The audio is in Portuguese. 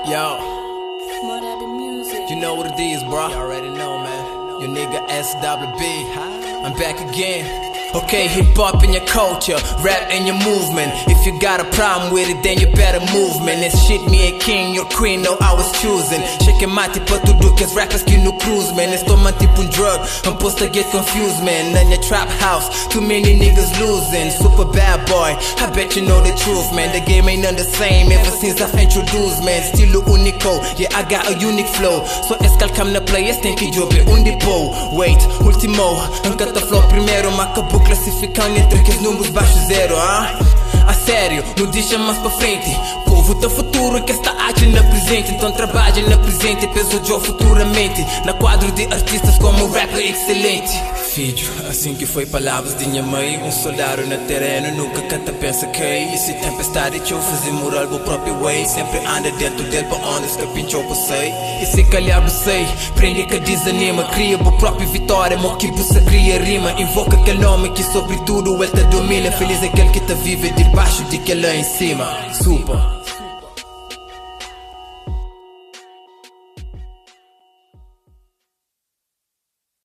Yo, you know what it is, bro. You already know, man. Your nigga SWB, I'm back again. Okay, hip hop in your culture, rap in your movement. If you got a problem with it, then you better move, man. It's shit, me a king, your queen, no, I was choosing. Shaking my tipo tudo que as rappers que no cruise, man. Estou man tipo drug, I'm supposed to get confused, man. In your trap house, too many niggas losing. Super bad boy, I bet you know the truth, man. The game ain't none the same ever since I've introduced, man. Estilo único, yeah, I got a unique flow. So escalcam na players, tem que job undipo. Wait, último, encanta flow primeiro, macabu classificando entre aqueles números baixo zero, a sério, não deixa mais pra frente. Povo tá futuro que está arte na presente. Então trabalha na presente, peso de futuramente. Na quadro de artistas como rapper excelente. Filho, assim que foi palavras de minha mãe. Um soldado na terreno, nunca canta, pensa que e se tempestade eu fazer moral o próprio way. Sempre anda dentro dele pra onde escapinchou passei. E se calhar você, prende que desanima. Cria o próprio vitória, mo que você cria rima. Invoca aquele nome que sobre tudo ele te domina. Feliz aquele que te vive debaixo de que lá em cima. Super.